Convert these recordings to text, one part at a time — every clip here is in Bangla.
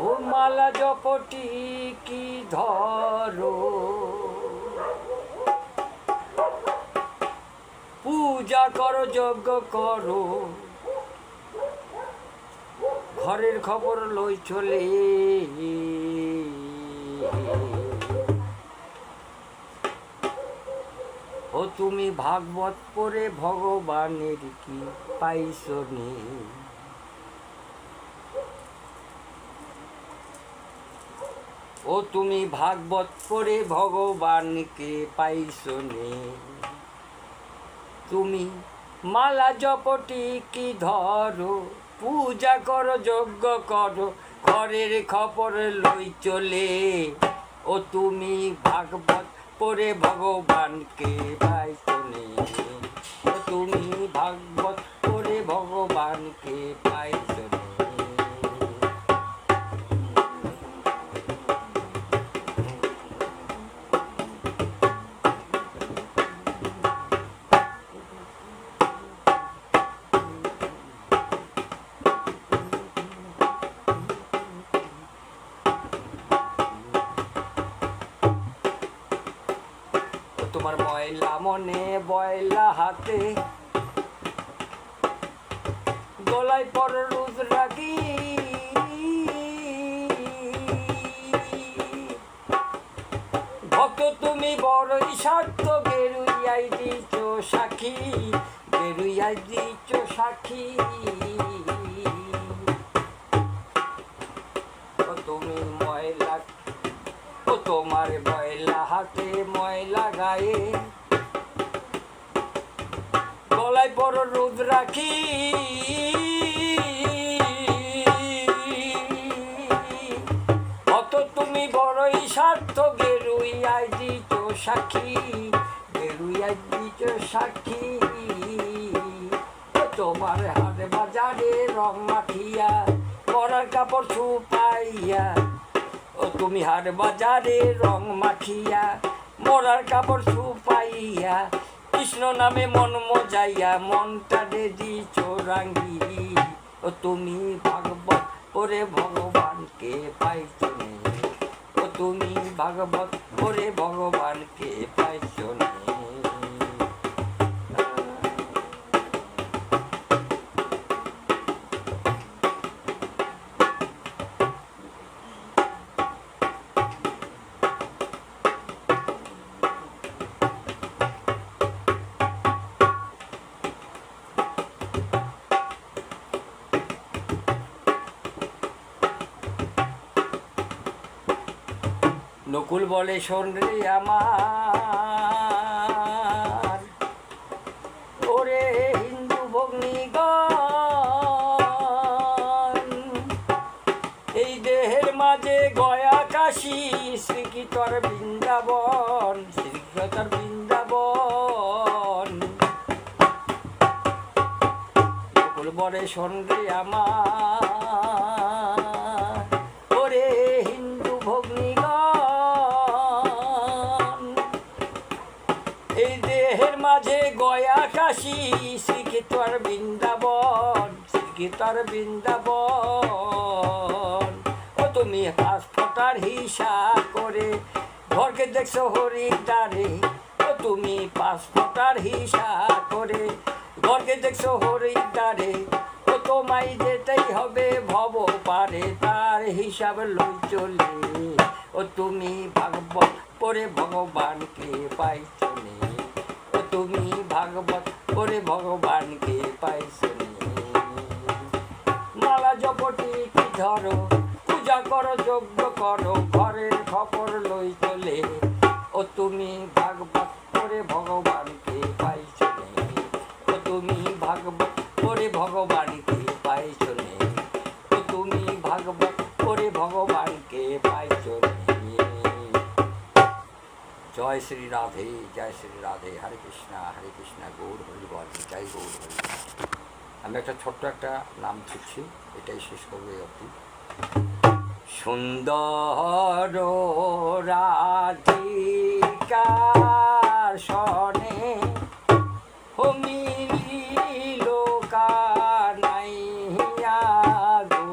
ও মালা জপটি কি ধরো, পূজা করো যজ্ঞ করো, ঘরের খবর লই চলে। ও তুমি ভাগবত পড়ে ভগবানের কি পাইছো নে, ও তুমি ভাগবত পড়ে ভগবানকে পাইছো নে। তুমি মালা জপটি কি ধরো, পূজা করো যজ্ঞ করো, ঘরের খবর লই চলে। ও তুমি ভাগবত পড়ে ভগবানকে পাইছো নে, ও তুমি ভাগবত পড়ে ভগবানকে পাইছো নে। তোমার ময়লা মনে বয়লা হাতে, গলায় পর রোজ রাখি, ভক্ত তুমি বড়ই স্বার্থ, গেরুইয়াই দিচ্ছ সাক্ষী, গেরুইয়াই দিচ্ছ সাক্ষী। ও তুমি ময়লা, ও তোমার ময়লা হাতে ময়লা গায়ে, গলায় বড় রোদ রাখি, অত তুমি বড়ই স্বার্থ, গেরুইয়াই দিচ্ছ সাক্ষী, গেরুইয়াই দিচ্ছ সাক্ষী। তোমার হাট বাজারে রং মাখিয়া, পরার কাপড় ছুপাইয়া, ও তুমি হাট বাজারে রং মাখিয়া, মরার কাপড় ছুপাইয়া, কৃষ্ণ নামে মন মজাইয়া, মনটা দিচ্ছ রাঙ্গি। ও তুমি ভাগবত পড়ে ভগবানকে পাইছো নে, ও তুমি ভাগবত পড়ে ভগবানকে পাইছো নে। নকুল বলে শোন রে আমার, ওরে হিন্দু ভগ্নীগণ, এই দেহের মাঝে গয়া কাশী, শ্রীকৃতর বৃন্দাবন, শ্রীকৃতর বৃন্দাবন। নকুল বলে শোন রে আমার, ওরে হিন্দু ভগ্নীগণ, এই দেহের মাঝে গয়া কাশী, শ্রীকৃতর বৃন্দাবন, শ্রীকৃতর বৃন্দাবন। ও তুমি পাঁচ ফোটার হিসাব করে ঘরকে দেখছো হরিদ্বারে, ও তুমি পাঁচ ফোটার হিসাব করে ঘরকে দেখছো হরিদ্বারে। ও তোমায় যেতেই হবে ভব পারে, তার হিসাব লই চলে। ও তুমি ভাগবত পড়ে ভগবানকে পাইছো নে, ও তুমি ভাগবত পড়ে ভগবানকে পাইছো নে। মালা জপটি কি ধরো, পূজা করো যজ্ঞ করো, ঘরের খবর লই চলে। ও তুমি ভাগবত পড়ে ভগবানকে পাইছো নে, ও তুমি ভাগবত পড়ে ভগবানকে পাইছো নে, ও তুমি ভাগবত পড়ে ভগবানকে পাইছো নে। জয় শ্রী রাধে, জয় শ্রী রাধে, হরে কৃষ্ণা গৌর হরি বল, জয় গৌর হরি। আমি একটা ছোট্ট একটা নাম শিখছি, এটাই শেষ করবো এই অবধি। সুন্দর রাধিকার সনে মিলিল কানাইয়া গো,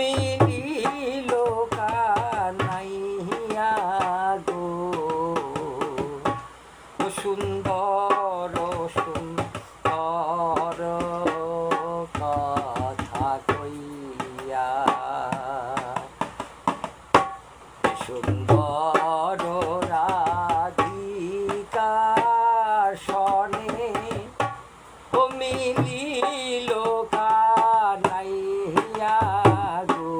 মিলিল কানাইয়া গো সুন্দর সুন্দর কথা কইয়া সুন্দর রাধিকার সনে ও মিলিল কানাইয়া গো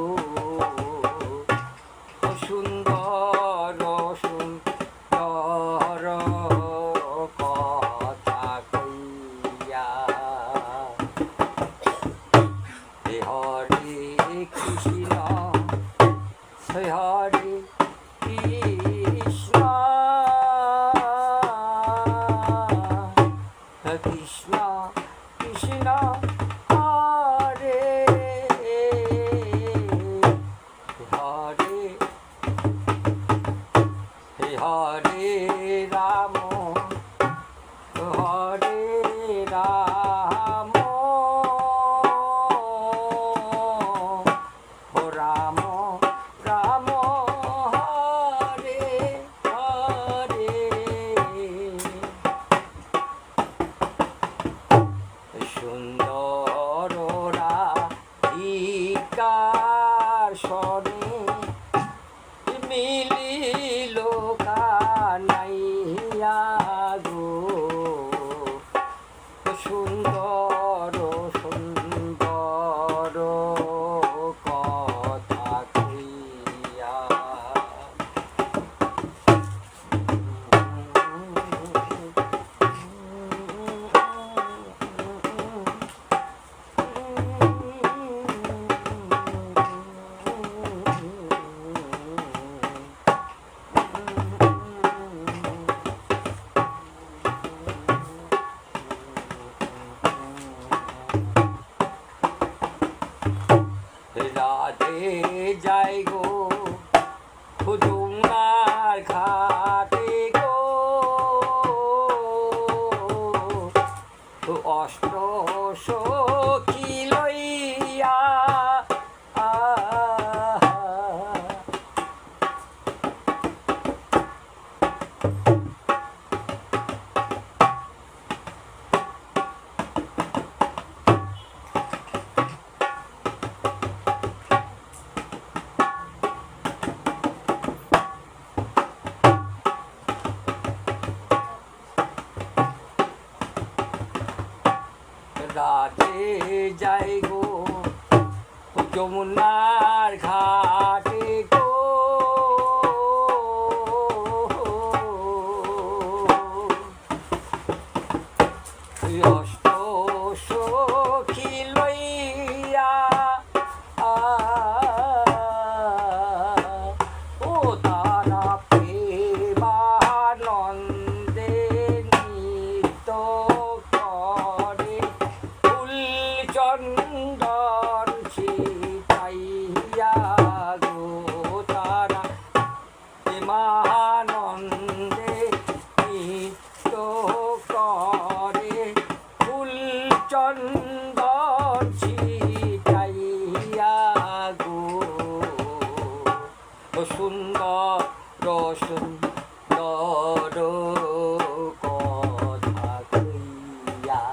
সুন্দর সুন্দর কথা কইয়া হরে কৃষ্ণ হরে কৃষ্ণ কৃষ্ণ কৃষ্ণ হরে হরে হরে রাম হরে রাম রাম রাম হরে হরে সুন্দর রাধিকার সনে মিলিল কানাইয়া গো সুন্দর সুন্দর কথা কইয়া রাধে যাই গো যমুনার ঘাটে গো অষ্ট সখী লইয়া রাধে যাই গো যমুনার ঘাটে গো অষ্ট সখী লইয়া ও তারা প্রেমানন্দে নিত্য করে ফুল চন্দন ছিটাইয়া গো তারা প্রেমানন্দে নিত্য করে ফুল চন্দন ছিটাইয়া গো সুন্দর সুন্দর কথা কইয়া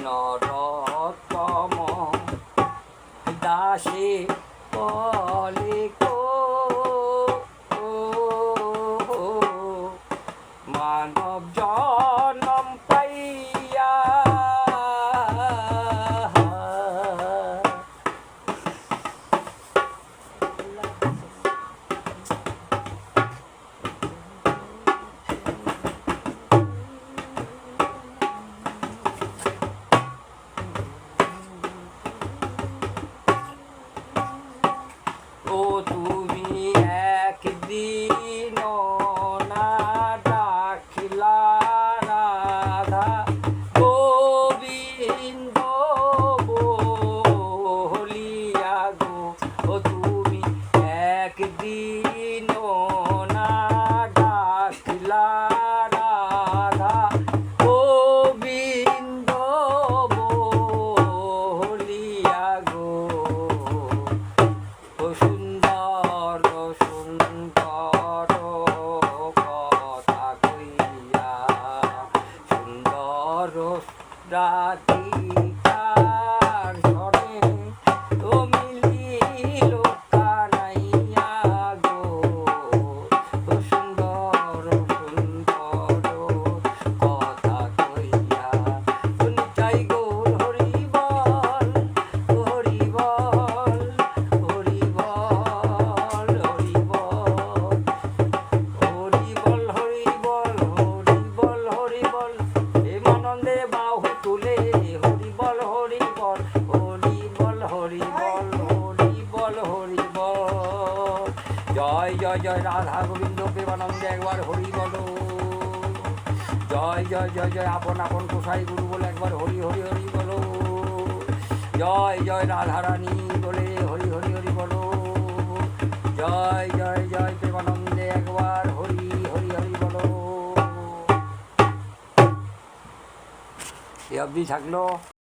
নরোত্তম দাসে বলে গো মানব জনম পাইয়া চিনো না ডাকিলা রাধা গোবিন্দ বলিয়া গো ও সুন্দর সুন্দর কথা কইয়া সুন্দর রাধিকার স্বরে ও মিলিল কানাইয়া গো ও সুন্দর সুন্দর কথা কইয়া শুনিতাই গৌর হরি বল হরি বল হরি বল হরি বল হরি বল হরি বল হরি বল হরি বল প্রেমানন্দে বাহু তুলে হরি বল হরি বল হরি বল হরি বল হরি বল হরি বল জয় জয় জয় রাধা গোবিন্দ প্রেমানন্দে একবার হরি বলো জয় জয় জয় জয় আপন আপন কোসাই গুরু বলে একবার হরি হরি হরি বলো জয় জয় রাধা রানী বলে হরি হরি হরি বলো জয় জয় জয় প্রেমানন্দে একবার হরি হরি হরি বলো এ অবধি থাকলো।